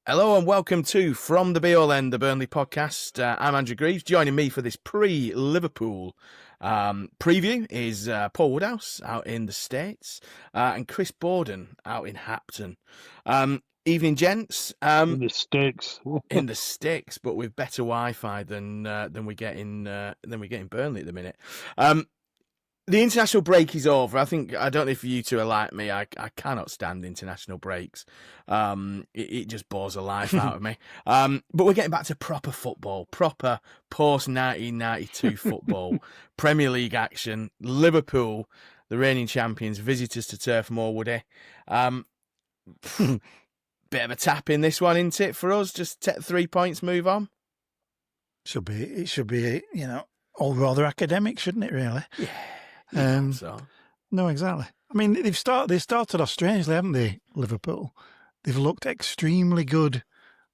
Hello and welcome to From the Be All End, the Burnley podcast. I'm Andrew Greaves. Joining me for this pre-Liverpool preview is Paul Woodhouse out in the States and Chris Borden out in Hapton. Evening, gents. In the sticks. In the sticks, but with better Wi-Fi than we get in Burnley at the minute. The international break is over. I don't know if you two are like me. I cannot stand international breaks. It just bores the life out of me. But we're getting back to proper football, proper post-1992 football, Premier League action. Liverpool, the reigning champions, visitors to Turf Moor, Woody. Bit of a tap in this one, isn't it, for us? Just take 3 points, move on. It should be, all rather academic, shouldn't it, really? Yeah. So. No, exactly. I mean, they started off strangely, haven't they, Liverpool? They've looked extremely good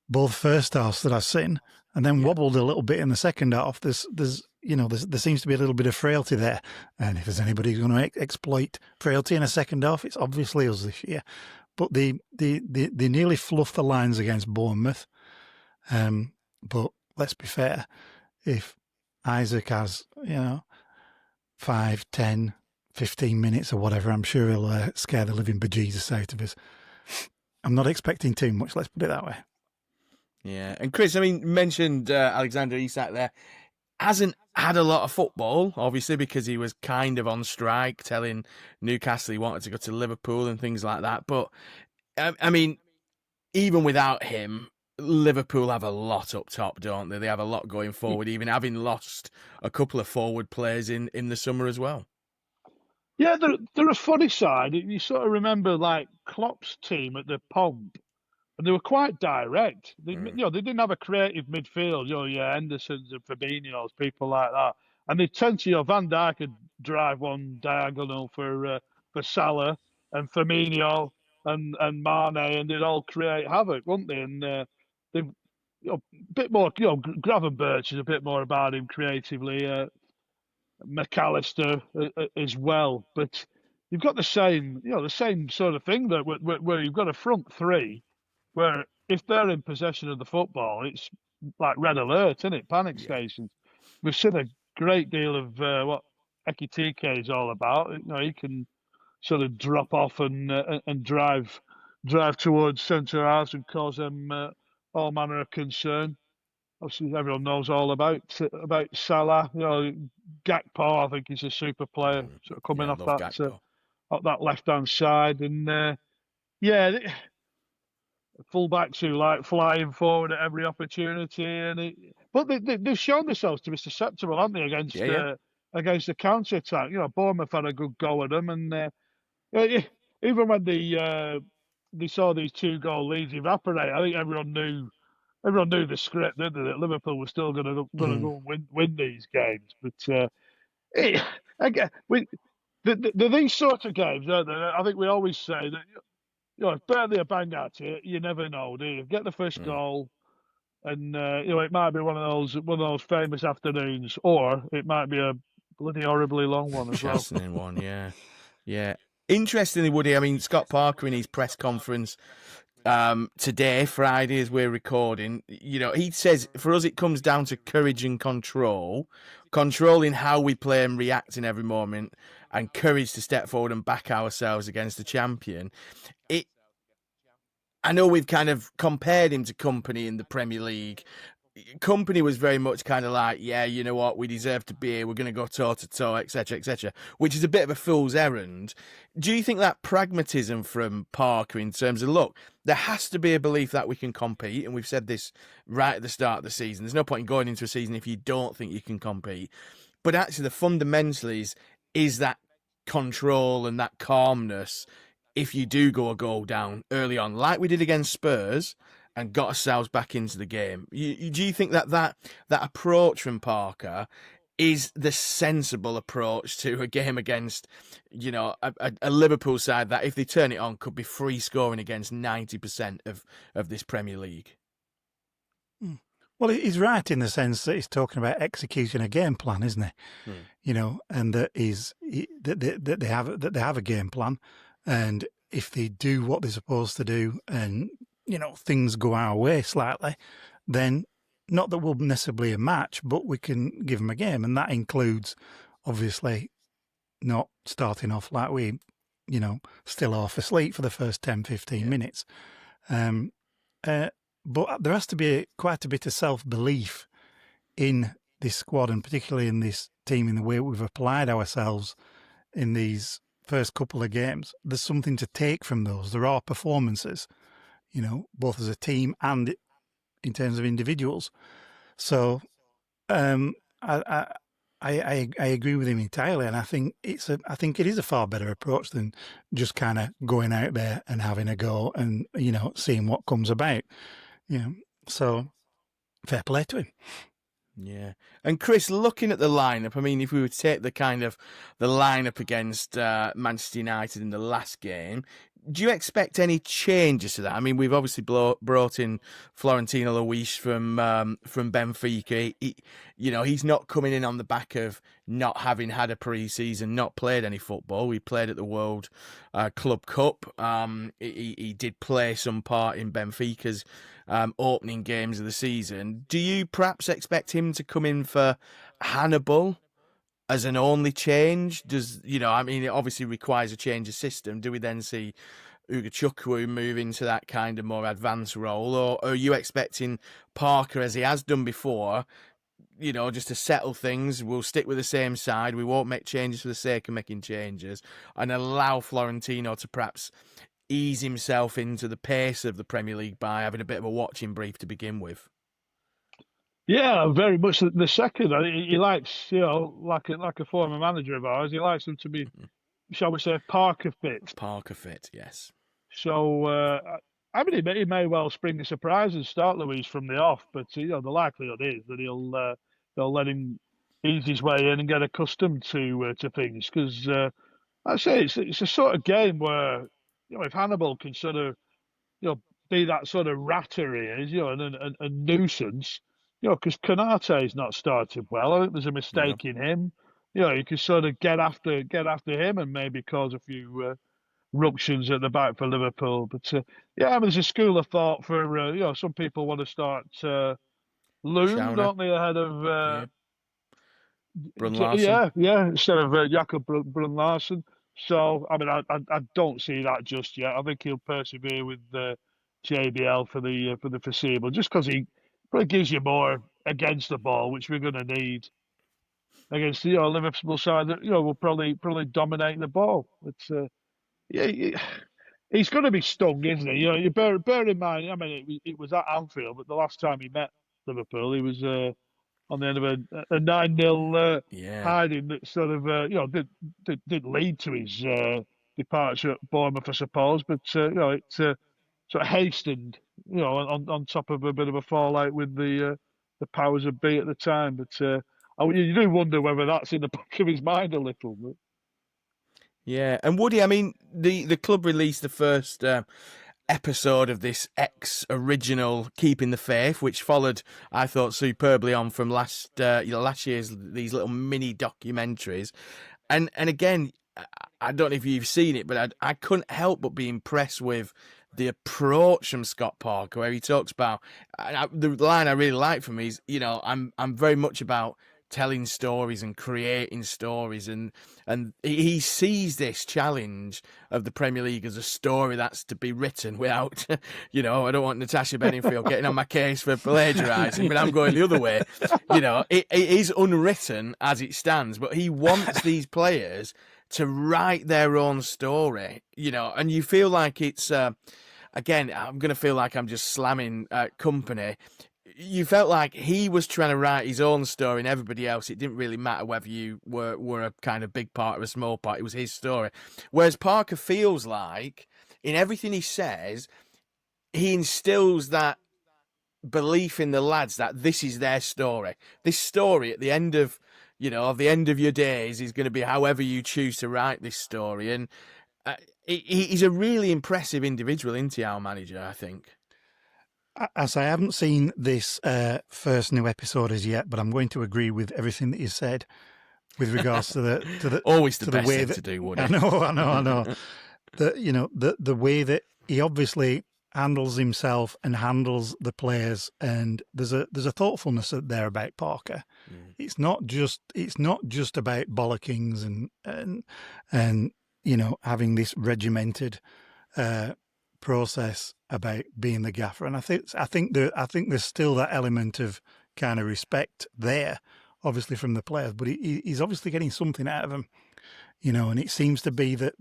both first halves that I've seen, and then wobbled a little bit in the second half. There seems to be a little bit of frailty there, and if there's anybody who's going to exploit frailty in a second half, it's obviously us this year. But they nearly fluffed the lines against Bournemouth. But let's be fair, if Isaac has 5, 10, 15 minutes or whatever, I'm sure he'll scare the living bejesus out of us. I'm not expecting too much, let's put it that way. Yeah, and Chris, I mean, mentioned Alexander Isak there. Hasn't had a lot of football, obviously, because he was kind of on strike, telling Newcastle he wanted to go to Liverpool and things like that. But, I mean, even without him, Liverpool have a lot up top, don't they? They have a lot going forward, even having lost a couple of forward players in the summer as well. Yeah, they're a funny side. You sort of remember, like, Klopp's team at the Pomp, and they were quite direct. They didn't have a creative midfield. Hendersons and Fabinho's, people like that. And they tend to, Van Dijk could drive one diagonal for Salah and Firmino and Mane, and they'd all create havoc, wouldn't they? And they've a bit more. Gravenberch is a bit more about him creatively. McAllister as well, but you've got the same sort of thing that where you've got a front three. Where if they're in possession of the football, it's like red alert, isn't it? Panic stations. We've seen a great deal of what Ekitike is all about. He can sort of drop off and drive towards centre halves and cause them all manner of concern. Obviously, everyone knows all about Salah. Gakpo, I think he's a super player, sort of coming off that left hand side, and fullbacks who like flying forward at every opportunity, but they've shown themselves to be susceptible, haven't they, against the counter attack? Bournemouth had a good go at them, and even when they saw these 2-goal leads evaporate, I think everyone knew the script, didn't they? That Liverpool was still going to go and win these games, but again, these sort of games, aren't they? I think we always say that. If Burnley are bang at it, you never know, do you? Get the first goal, and it might be one of those famous afternoons, or it might be a bloody horribly long one as well. Chastening one, yeah. Interestingly, Woody, I mean, Scott Parker in his press conference today, Friday, as we're recording, he says for us it comes down to courage and controlling how we play and react in every moment, and courage to step forward and back ourselves against the champion. I know we've kind of compared him to Company in the Premier League. Company was very much kind of like, yeah, you know what, we deserve to be here, we're going to go toe-to-toe, etc., which is a bit of a fool's errand. Do you think that pragmatism from Parker in terms of, look, there has to be a belief that we can compete, and we've said this right at the start of the season, there's no point in going into a season if you don't think you can compete, but actually the fundamentals is that control and that calmness if you do go a goal down early on, like we did against Spurs, and got ourselves back into the game. Do you think that approach from Parker is the sensible approach to a game against, a Liverpool side that, if they turn it on, could be free scoring against 90% of this Premier League? Well, he's right in the sense that he's talking about executing a game plan, isn't he? And that that they have a game plan, and if they do what they're supposed to do and things go our way slightly, then not that we'll necessarily a match, but we can give them a game. And that includes, obviously, not starting off like we, still half asleep for the first 10, 15 minutes. But there has to be quite a bit of self-belief in this squad, and particularly in this team, in the way we've applied ourselves in these first couple of games. There's something to take from those. There are performances, both as a team and in terms of individuals. So I agree with him entirely, and I think it is a far better approach than just kind of going out there and having a go and seeing what comes about. So fair play to him. Yeah. And Chris, looking at the lineup, I mean, if we would take the lineup against Manchester United in the last game, do you expect any changes to that? I mean, we've obviously brought in Florentino Luis from Benfica. He's not coming in on the back of not having had a pre-season, not played any football. We played at the World Club Cup. He did play some part in Benfica's opening games of the season. Do you perhaps expect him to come in for Hannibal as an only change? It obviously requires a change of system. Do we then see Ugachukwu move into that kind of more advanced role? Or are you expecting Parker, as he has done before, just to settle things? We'll stick with the same side. We won't make changes for the sake of making changes, and allow Florentino to perhaps ease himself into the pace of the Premier League by having a bit of a watching brief to begin with? Yeah, very much the second. He likes, like a former manager of ours, he likes them to be, shall we say, Parker fit. Parker fit, yes. So, he may well spring a surprise and start Luis from the off, but the likelihood is that they'll let him ease his way in and get accustomed to things. Because I say it's a sort of game where if Hannibal can sort of be that sort of ratter he is, and a nuisance. Because Konate's not started well. I think there's a mistake in him. You can sort of get after him and maybe cause a few ructions at the back for Liverpool. But there's a school of thought for some people want to start Loom, don't they, ahead of Brun Larsen. Instead of Jakob Brun Larsen. So I don't see that just yet. I think he'll persevere with JBL for the foreseeable, just because he probably gives you more against the ball, which we're going to need against the Liverpool side that will probably dominate the ball. It's he's going to be stung, isn't he? You bear in mind. I mean, it was at Anfield, but the last time he met Liverpool, he was on the end of a 9-0 hiding that sort of did lead to his departure at Bournemouth, I suppose. But it sort of hastened, on top of a bit of a fallout with the powers that be at the time. But you do wonder whether that's in the back of his mind a little. But... Yeah, and Woody, I mean, the club released the first episode of this original Keeping the Faith, which followed, I thought, superbly on from last year's these little mini documentaries, and again, I don't know if you've seen it, but I couldn't help but be impressed with the approach from Scott Parker, where he talks about the line I really like from him is, I'm very much about telling stories and creating stories, and he sees this challenge of the Premier League as a story that's to be written without, I don't want Natasha Bedingfield getting on my case for plagiarising, but I'm going the other way. It is unwritten as it stands, but he wants these players to write their own story, and you feel like it's, again, I'm going to feel like I'm just slamming Company. You felt like he was trying to write his own story and everybody else, it didn't really matter whether you were a kind of big part or a small part, it was his story. Whereas Parker feels like, in everything he says, he instills that belief in the lads that this is their story. This story at the end of, the end of your days is going to be however you choose to write this story. And he's a really impressive individual, isn't he, our manager, I think. As I haven't seen this first new episode as yet, but I'm going to agree with everything that you said with regards to the always the best way to do, Woody. I know. The way that he obviously handles himself and handles the players, and there's a thoughtfulness there about Parker. It's not just about bollockings and having this regimented process about being the gaffer. And I think there's still that element of kind of respect there, obviously from the players, but he's obviously getting something out of them, and it seems to be that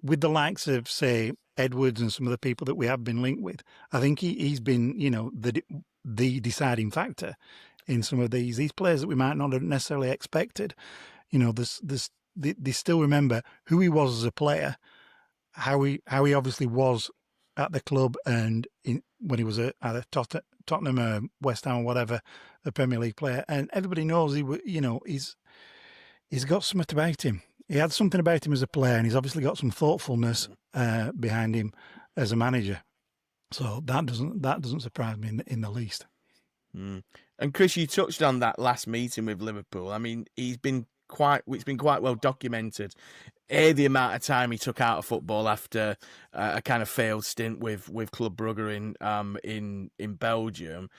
with the likes of, say, Edwards and some of the people that we have been linked with, I think he's been, the deciding factor in some of these players that we might not have necessarily expected. They still remember who he was as a player, how he obviously was at the club, and when he was at either Tottenham or West Ham or whatever, a Premier League player, and everybody knows he's got something about him. He had something about him as a player, and he's obviously got some thoughtfulness behind him as a manager. So that doesn't surprise me in the least. And Chris, you touched on that last meeting with Liverpool. I mean, it's been quite well documented. The amount of time he took out of football after a kind of failed stint with Club Brugge in Belgium,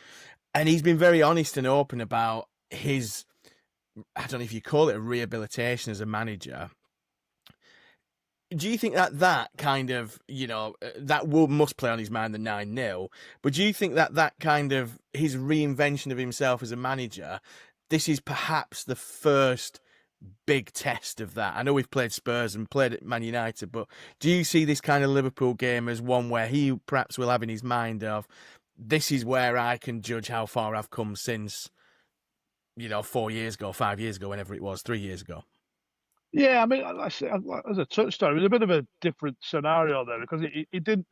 and he's been very honest and open about his, I don't know if you call it a rehabilitation as a manager. Do you think that kind of, that must play on his mind, the 9-0, but do you think that kind of his reinvention of himself as a manager, this is perhaps the first big test of that? I know we've played Spurs and played at Man United, but do you see this kind of Liverpool game as one where he perhaps will have in his mind of, this is where I can judge how far I've come since, 4 years ago, 5 years ago, whenever it was, 3 years ago? Yeah, I mean, as a touchstone, it was a bit of a different scenario there because he didn't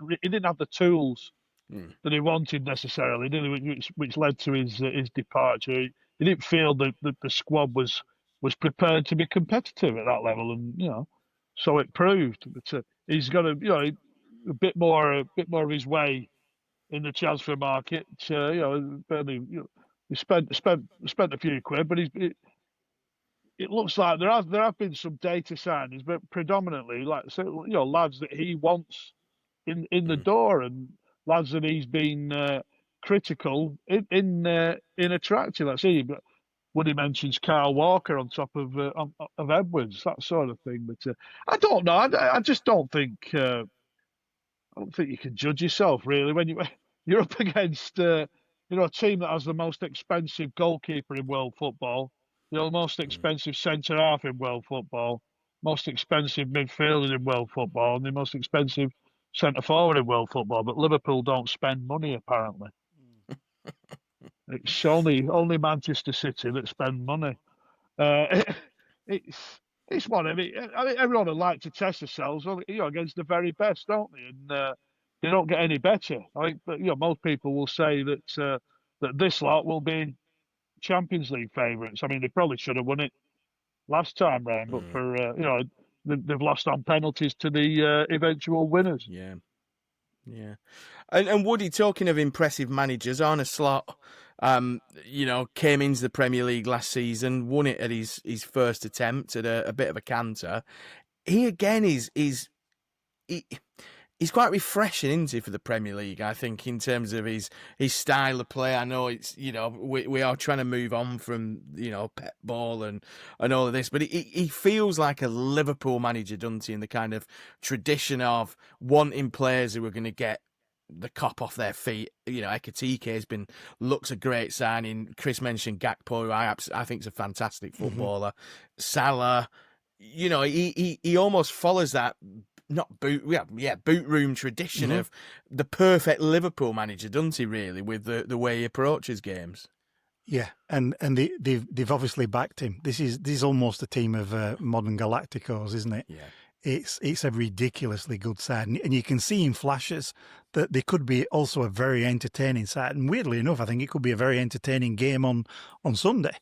have the tools that he wanted necessarily, did he? Which led to his departure. He didn't feel that the squad was prepared to be competitive at that level, and so it proved. But he's got a bit more of his way in the transfer market. Burnley, he spent a few quid, but it looks like there have been some data signings, but predominantly lads that he wants in the door, and lads that he's been critical in attracting. Let's see, but Woody mentions Kyle Walker on top of Edwards, that sort of thing. But I don't know. I just don't think you can judge yourself really when you're up against a team that has the most expensive goalkeeper in world football, the most expensive centre half in world football, most expensive midfielder in world football, and the most expensive centre forward in world football. But Liverpool don't spend money apparently. It's only Manchester City that spend money. It's one. I mean, everyone would like to test themselves, against the very best, don't they? And they don't get any better. I think, but most people will say that this lot will be Champions League favourites. I mean, they probably should have won it last time round, but for they've lost on penalties to the eventual winners. Yeah. And Woody, talking of impressive managers, Arne Slot, came into the Premier League last season, won it at his first attempt at a bit of a canter. He again he's quite refreshing, isn't he, for the Premier League, I think, in terms of his style of play. I know it's, we are trying to move on from, pep ball and all of this, but he feels like a Liverpool manager, doesn't he, in the kind of tradition of wanting players who are going to get the cop off their feet. Ekitike looks a great signing. Chris mentioned Gakpo, who I think is a fantastic footballer. Salah, he almost follows that boot room tradition of the perfect Liverpool manager, doesn't he? Really, with the way he approaches games. Yeah, and they've obviously backed him. This is almost a team of modern Galacticos, isn't it? Yeah. It's a ridiculously good side, and you can see in flashes that they could be also a very entertaining side. And weirdly enough, I think it could be a very entertaining game on Sunday.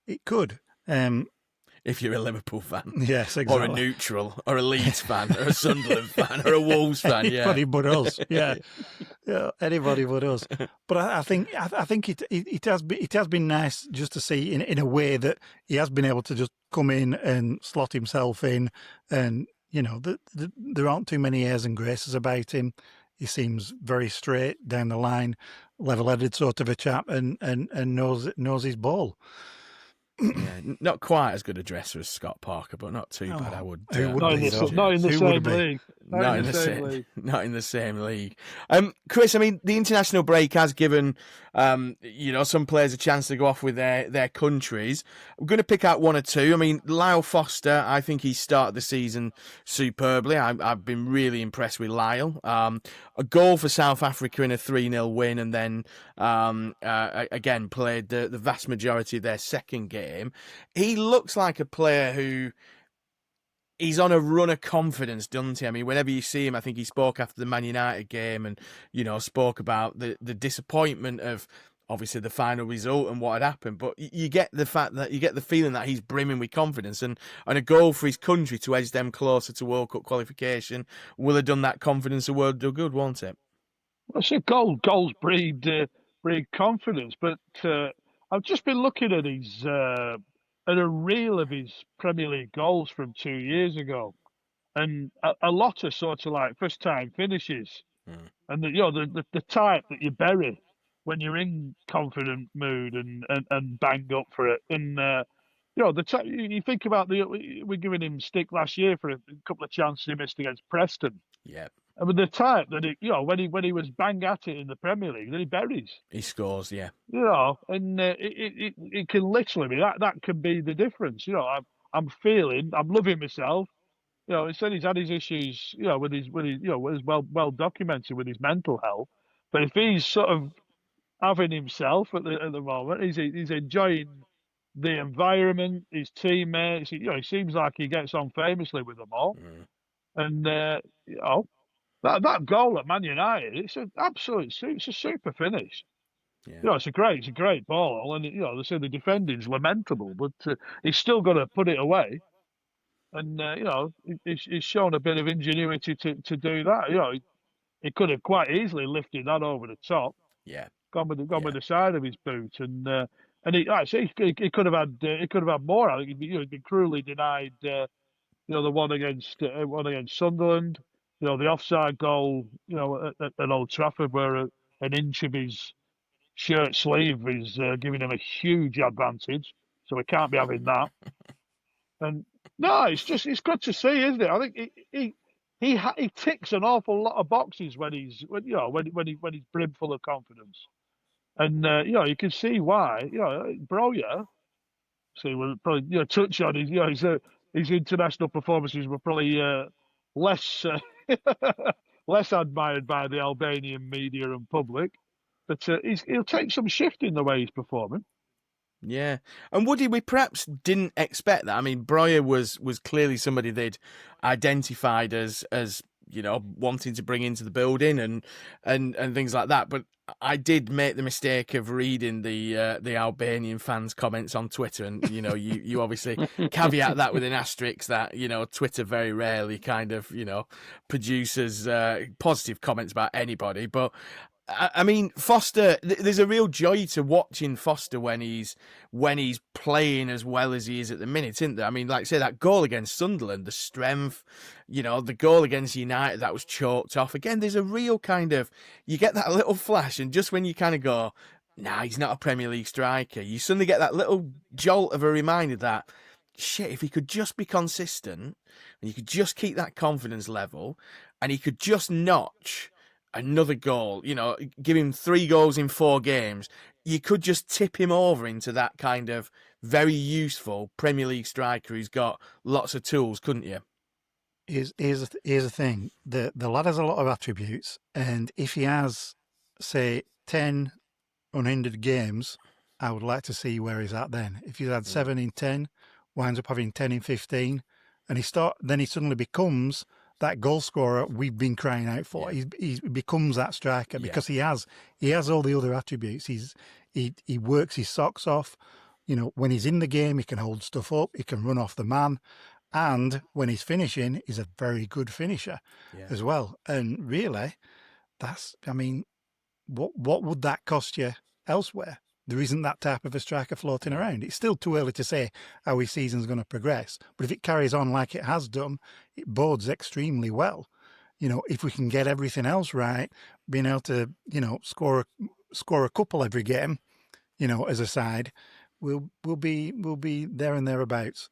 It could. If you're a Liverpool fan. Yes, exactly. Or a neutral, or a Leeds fan, or a Sunderland fan, or a Wolves fan, Anybody but us, yeah. Anybody but us. But I think it has been nice just to see in a way that he has been able to just come in and slot himself in, and there aren't too many airs and graces about him. He seems very straight down the line, level-headed sort of a chap, and knows his ball. Yeah, not quite as good a dresser as Scott Parker, but not too bad. I would. Who would Not be, in though? not in the Who would same be? league. Not in the same league. Not in the same league. Chris, I mean, the international break has given, some players a chance to go off with their countries. I'm going to pick out one or two. I mean, Lyle Foster, I think he started the season superbly. I've been really impressed with Lyle. A goal for South Africa in a 3-0 win, and then again played the vast majority of their second game. He looks like a player who he's on a run of confidence, doesn't he? I mean, whenever you see him, I think he spoke after the Man United game and, spoke about the disappointment of obviously the final result and what had happened. But you get the feeling that he's brimming with confidence, and a goal for his country to edge them closer to World Cup qualification will have done that confidence a world of good, won't it? Well, I say goals breed confidence, but I've just been looking at a reel of his Premier League goals from 2 years ago, and a lot of sort of like first time finishes, and the type that you bury when you're in confident mood and bang up for it, and you think about we're giving him stick last year for a couple of chances he missed against Preston. Yeah. I mean, the type that when he was bang at it in the Premier League, then he buries. He scores, yeah. And it can literally be that can be the difference. I'm loving myself. He said he's had his issues, with his well documented with his mental health. But if he's sort of having himself at the moment, he's enjoying the environment, his teammates. He seems like he gets on famously with them all. And that goal at Man United, it's a super finish. Yeah. It's a great ball, and they say the defending's lamentable, but he's still got to put it away. And he's shown a bit of ingenuity to do that. He could have quite easily lifted that over the top. Yeah. Gone with the side of his boot, and he could have had more. I think he'd been cruelly denied. The one against Sunderland. The offside goal. At Old Trafford, where an inch of his shirt sleeve is giving him a huge advantage. So we can't be having that. And no, it's good to see, isn't it? I think he ticks an awful lot of boxes when he's brimful of confidence, and you can see why. Broya. See, we'll probably touch on his international performances were probably less less admired by the Albanian media and public, but he'll take some shift in the way he's performing. Yeah. And Woody, we perhaps didn't expect that. I mean, Broya was clearly somebody they'd identified as wanting to bring into the building and things like that. But I did make the mistake of reading the Albanian fans' comments on Twitter, and you obviously caveat that with an asterisk that Twitter very rarely kind of produces positive comments about anybody. But I mean, Foster, there's a real joy to watching Foster when he's playing as well as he is at the minute, isn't there? I mean, like I say, that goal against Sunderland, the strength, the goal against United that was chalked off. Again, there's a real kind of, you get that little flash, and just when you kind of go, nah, he's not a Premier League striker, you suddenly get that little jolt of a reminder that, shit, if he could just be consistent, and you could just keep that confidence level, and he could just notch another goal, give him 3 goals in 4 games, you could just tip him over into that kind of very useful Premier League striker who's got lots of tools, couldn't you? Here's the thing. The lad has a lot of attributes, and if he has, say, 10 unhindered games, I would like to see where he's at then. If he's had 7 in 10, winds up having 10 in 15, and then he suddenly becomes that goal scorer we've been crying out for. Yeah. He becomes that striker because he has all the other attributes. He works his socks off. When he's in the game, he can hold stuff up. He can run off the man, and when he's finishing, he's a very good finisher as well. And really, what would that cost you elsewhere? There isn't that type of a striker floating around. It's still too early to say how his season's going to progress. But if it carries on like it has done, it bodes extremely well. if we can get everything else right, being able to, score a couple every game, as a side, we'll be there and thereabouts.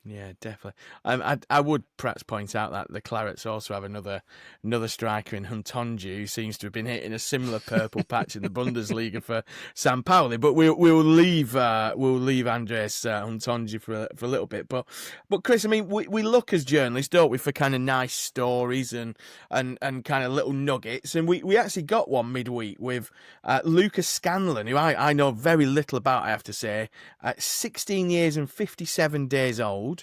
Yeah, definitely. I would perhaps point out that the Clarets also have another striker in Huntonji, who seems to have been hitting a similar purple patch in the Bundesliga for San Pauli. But we'll leave Andres Huntonji for a little bit. But Chris, I mean, we look as journalists, don't we, for kind of nice stories and kind of little nuggets. And we actually got one midweek with Lucas Scanlon, who I know very little about, I have to say. 16 years and 57 days old.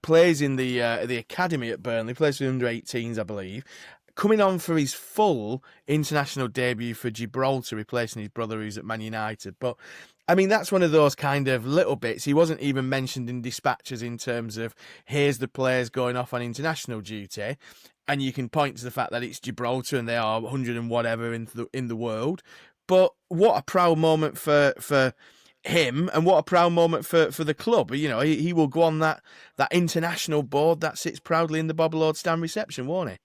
Plays in the academy at Burnley, plays for the under-18s, I believe. Coming on for his full international debut for Gibraltar, replacing his brother who's at Man United. But, I mean, that's one of those kind of little bits. He wasn't even mentioned in dispatches in terms of, here's the players going off on international duty. And you can point to the fact that it's Gibraltar and they are 100 and whatever in the world. But what a proud moment for him, and what a proud moment for the club. He will go on that international board that sits proudly in the Bob Lord stand reception, won't he?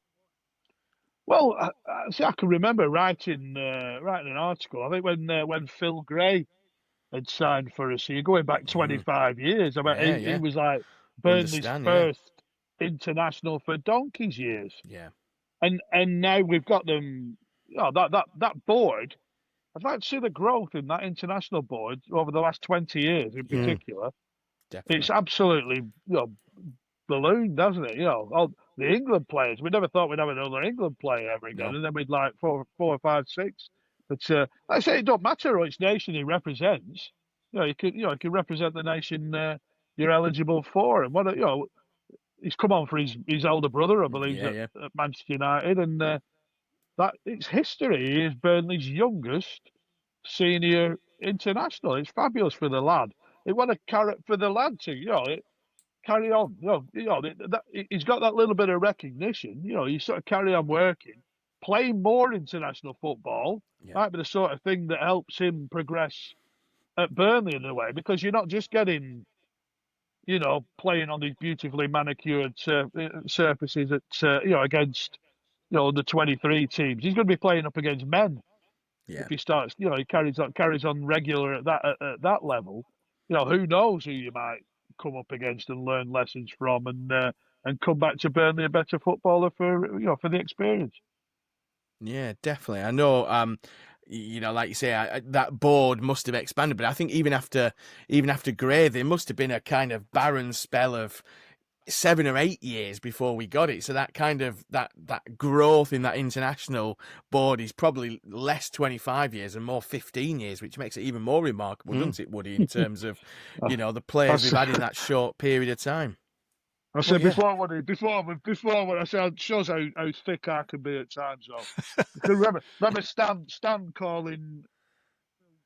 Well, I can remember writing an article. I think when Phil Gray had signed for us, so you're going back 25 years. I mean, he was like Burnley's first international for donkey's years. Yeah, and now we've got them. That board. I'd like to see the growth in that international board over the last 20 years in particular. Definitely. It's absolutely ballooned, doesn't it? All the England players. We never thought we'd have another England player ever again, and then we'd like four or five, six. But like I say, it don't matter which nation he represents. You can represent the nation you're eligible for, and he's come on for his older brother, I believe, at Manchester United, and that it's history. He is Burnley's youngest senior international. It's fabulous for the lad. It what a carrot for the lad to carry on. He's got that little bit of recognition. You sort of carry on working, playing more international football. Might be the sort of thing that helps him progress at Burnley in a way, because you're not just getting, playing on these beautifully manicured surfaces against the 23 teams. He's going to be playing up against men. If he starts, he carries on regular at that level. Who knows who you might come up against and learn lessons from, and come back to Burnley a better footballer for the experience. Yeah, definitely. I know. Like you say, that board must have expanded, but I think even after Gray, there must have been a kind of barren spell of 7 or 8 years before we got it. So that kind of that growth in that international board is probably less 25 years and more 15 years, which makes it even more remarkable, doesn't it, Woody, in terms of the players we've had in that short period of time. I said before when I said, shows how thick I can be at times. So remember Stan calling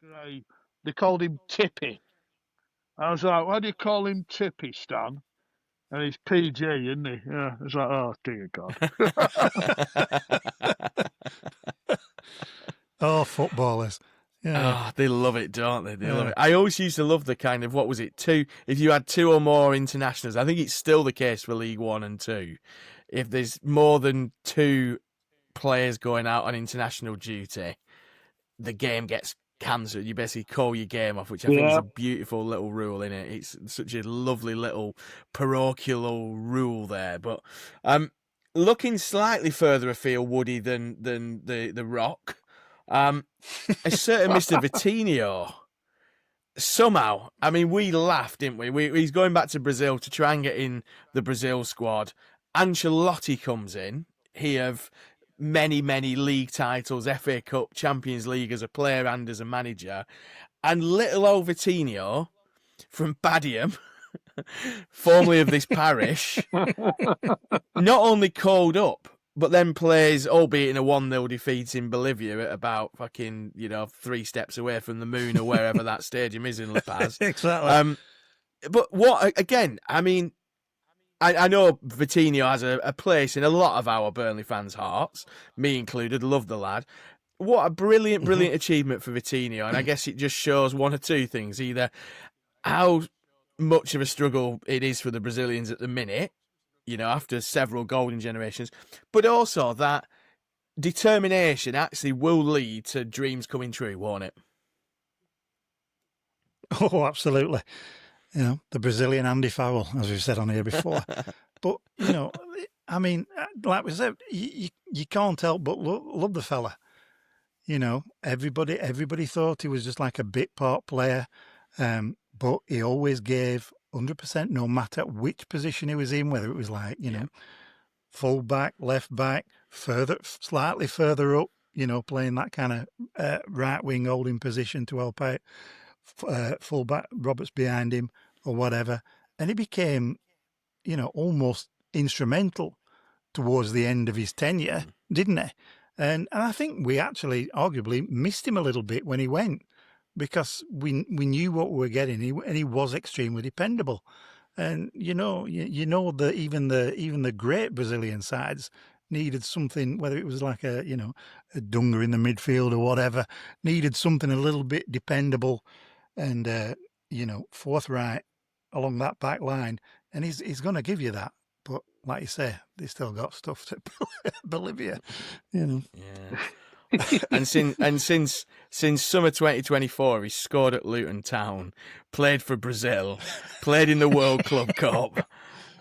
Gray, they called him Tippy. I was like, why do you call him Tippy, Stan? And he's PG, isn't he? Yeah. It's like, oh, dear God. Oh, footballers. Yeah. Oh, they love it, don't they? They love it. I always used to love the kind of, what was it, if you had 2 or more internationals, I think it's still the case for League 1 and 2. If there's more than 2 players going out on international duty, the game gets cancelled. You basically call your game off, which I think is a beautiful little rule in it. It's such a lovely little parochial rule there. But looking slightly further afield, Woody, than the Rock, a certain Mr. Vitinho. Somehow, I mean, we laughed, didn't we? He's going back to Brazil to try and get in the Brazil squad. Ancelotti comes in. He have many league titles, FA Cup, Champions League as a player and as a manager. And little old Vitinho from Badiam, formerly of this parish, not only called up, but then plays, albeit in a 1-0 defeat in Bolivia at about fucking, 3 steps away from the moon or wherever that stadium is in La Paz. Exactly. But what, again, I mean, I know Vitinho has a place in a lot of our Burnley fans' hearts, me included, love the lad. What a brilliant achievement for Vitinho, and I guess it just shows one or two things. Either how much of a struggle it is for the Brazilians at the minute, after several golden generations, but also that determination actually will lead to dreams coming true, won't it? Oh, absolutely. The Brazilian Andy Fowle, as we've said on here before. But, I mean, like we said, you can't help but love the fella. Everybody thought he was just like a bit part player, but he always gave 100% no matter which position he was in, whether it was like, full back, left back, slightly further up, playing that kind of right wing holding position to help out. Full back, Roberts behind him or whatever. And he became, almost instrumental towards the end of his tenure, didn't he? And I think we actually arguably missed him a little bit when he went, because we knew what we were getting, and he was extremely dependable. And that even the great Brazilian sides needed something, whether it was like a Dunga in the midfield or whatever, needed something a little bit dependable and forthright along that back line, and he's going to give you that. But like you say, they still got stuff to Bolivia, Yeah. and since summer 2024, he scored at Luton Town, played for Brazil, played in the World Club Cup,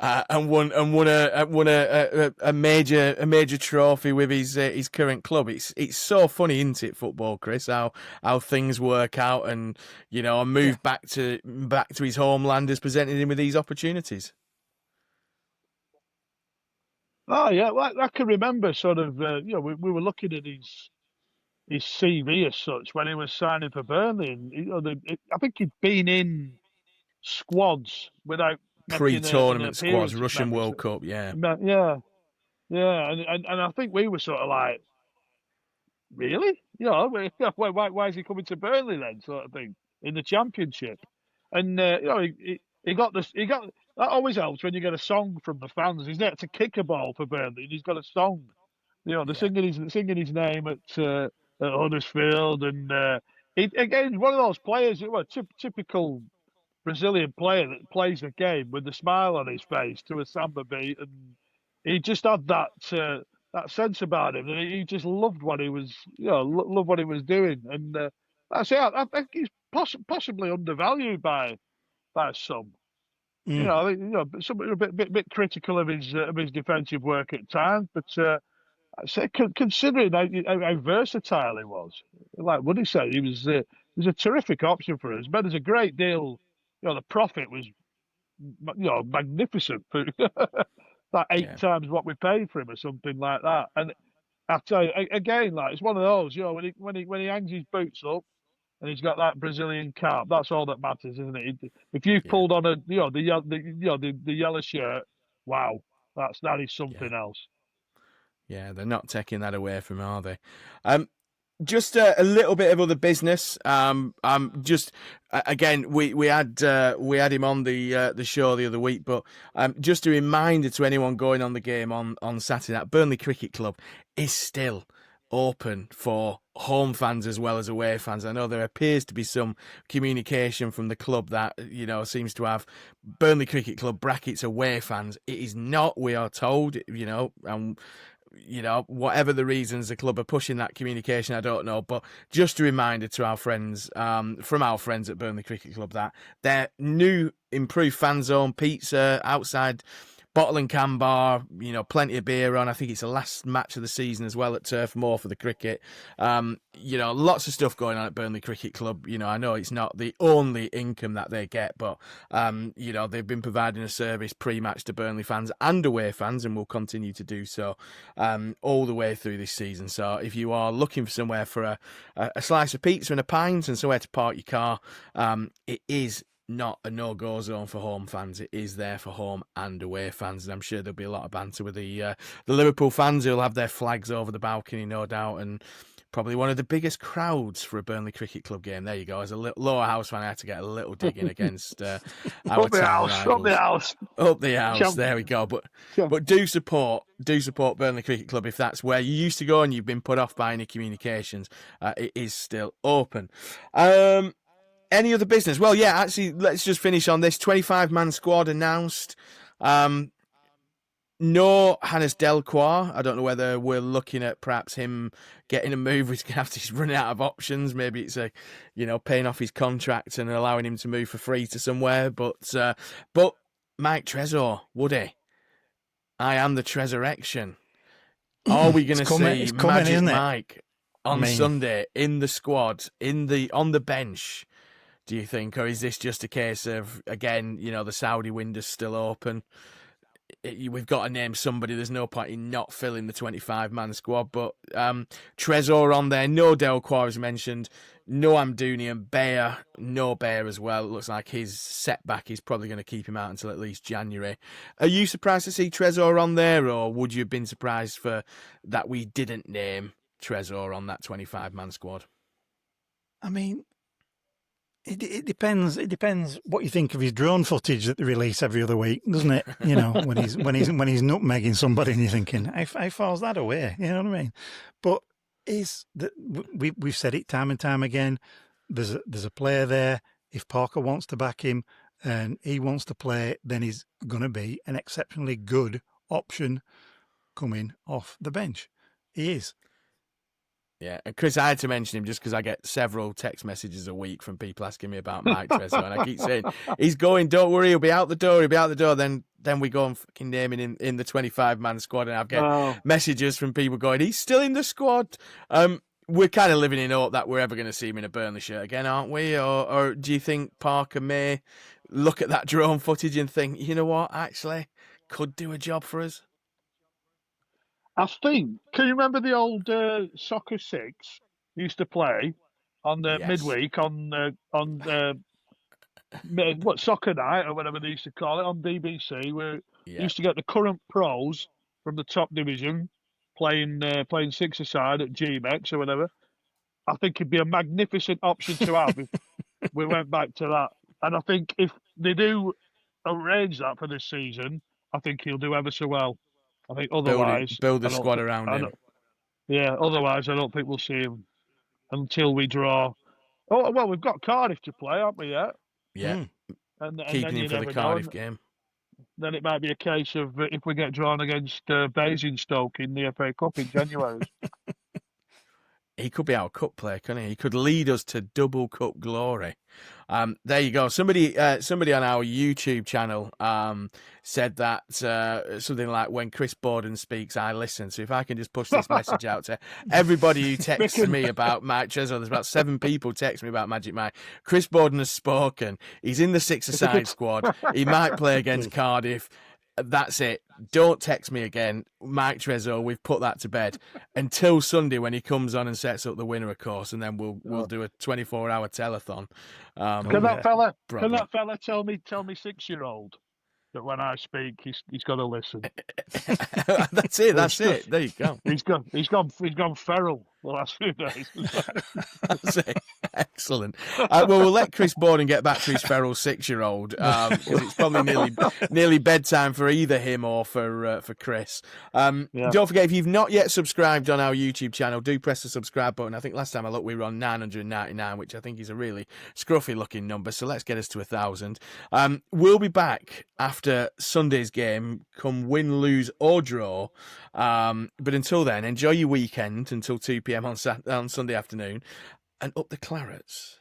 and won a major trophy with his current club. It's so funny, isn't it, football, Chris? How things work out, and a move back to his homeland has presented him with these opportunities. Oh yeah, well, I can remember sort of. We were looking at his CV as such when he was signing for Burnley, and I think he'd been in squads without pre-tournament squads, Russian World Cup, yeah, and I think we were sort of like, really, why is he coming to Burnley then, sort of thing, in the Championship, and he got this, that always helps when you get a song from the fans. He's there to kick a ball for Burnley, and he's got a song, singing his name at Huddersfield, and again, one of those players, typical Brazilian player that plays the game with a smile on his face to a samba beat, and he just had that sense about him, and he just loved what he was, loved what he was doing, and that's it. I think he's possibly undervalued by some. I think some are a bit critical of his defensive work at times, but. I say, considering how versatile he was, like Woody said, he was a terrific option for us. But there's a great deal. The profit was, magnificent for like 8 times what we paid for him or something like that. And I tell you again, like it's one of those. When he hangs his boots up and he's got that Brazilian cap, that's all that matters, isn't it? If you've pulled on the yellow shirt, wow, that is something else. Yeah, they're not taking that away from him, are they? Just a little bit of other business. Just again, we had him on the show the other week, but just a reminder to anyone going on the game on Saturday, that Burnley Cricket Club is still open for home fans as well as away fans. I know there appears to be some communication from the club that seems to have Burnley Cricket Club brackets away fans. It is not, we are told, and whatever the reasons the club are pushing that communication, I don't know. But just a reminder to our friends, from our friends at Burnley Cricket Club, that their new improved fan zone, pizza, outside bottle and can bar, plenty of beer on. I think it's the last match of the season as well at Turf Moor for the cricket. Lots of stuff going on at Burnley Cricket Club. I know it's not the only income that they get, but, they've been providing a service pre-match to Burnley fans and away fans, and will continue to do so all the way through this season. So if you are looking for somewhere for a slice of pizza and a pint and somewhere to park your car, it is not a no-go zone for home fans. It is there for home and away fans, and I'm sure there'll be a lot of banter with the Liverpool fans who'll have their flags over the balcony, no doubt, and probably one of the biggest crowds for a Burnley Cricket Club game. There you go. As a lower house fan, I had to get a little dig in against our up the house. Up the house. There we go. But do support Burnley Cricket Club if that's where you used to go and you've been put off by any communications. It is still open. Any other business? Well, yeah, actually, let's just finish on this. 25-man squad announced. No Hannes Delcroix. I don't know whether we're looking at perhaps him getting a move. He's going to have to run out of options. Maybe it's paying off his contract and allowing him to move for free to somewhere. But Mike Trezor, Woody, I am the Tresurrection. Are we going to see Magic Mike on Sunday in the squad, on the bench? Do you think, or is this just a case of, again, the Saudi window's still open? We've got to name somebody. There's no point in not filling the 25-man squad. But Trezor on there. No Delcroix was mentioned. No Amdouni, and Bayer. No Bayer as well. It looks like his setback is probably going to keep him out until at least January. Are you surprised to see Trezor on there, or would you have been surprised that we didn't name Trezor on that 25-man squad? I mean, it depends. It depends what you think of his drone footage that they release every other week, doesn't it? When he's nutmegging somebody, and you're thinking, how far's that away? You know what I mean? But we've said it time and time again. There's a player there. If Parker wants to back him and he wants to play, then he's going to be an exceptionally good option coming off the bench. He is. Yeah, and Chris, I had to mention him just because I get several text messages a week from people asking me about Mike Trezor, and I keep saying, he's going, don't worry, he'll be out the door. Then we go and fucking name him in the 25-man squad, and I get messages from people going, he's still in the squad. We're kind of living in hope that we're ever going to see him in a Burnley shirt again, aren't we? Or do you think Parker may look at that drone footage and think, you know what, actually, could do a job for us? I think. Can you remember the old Soccer 6 used to play on the midweek on what Soccer Night or whatever they used to call it on BBC, where you used to get the current pros from the top division playing six-a-side at GMX or whatever. I think it'd be a magnificent option to have if we went back to that. And I think if they do arrange that for this season, I think he'll do ever so well. I think otherwise... Build the squad around him. Yeah, otherwise I don't think we'll see him until we draw. Oh, well, we've got Cardiff to play, haven't we, yet? Yeah. And keeping him for the Cardiff game. Then it might be a case of if we get drawn against Basingstoke in the FA Cup in January. He could be our cup player, couldn't he? He could lead us to double cup glory. There you go. Somebody on our YouTube channel said that something like, when Chris Borden speaks, I listen. So if I can just push this message out to everybody who texts me about Mike Trezor, there's about 7 people text me about Magic Mike. Chris Borden has spoken. He's in the six-a-side squad. He might play against Cardiff. That's it. Don't text me again. Mike Trezor, we've put that to bed until Sunday when he comes on and sets up the winner, of course, and then we'll do a 24-hour telethon. Can that fella tell me 6-year-old that when I speak he's got to listen? That's it. There you go. He's gone feral the last few days. That's it. Excellent. We'll let Chris Borden get back to his feral 6-year-old because it's probably nearly bedtime for either him or for Chris. Don't forget, if you've not yet subscribed on our YouTube channel, do press the subscribe button. I think last time I looked, we were on 999, which I think is a really scruffy looking number. So let's get us to 1,000. We'll be back after Sunday's game, come win, lose or draw. But until then, enjoy your weekend until 2 p.m. on Sunday afternoon, and up the Clarets.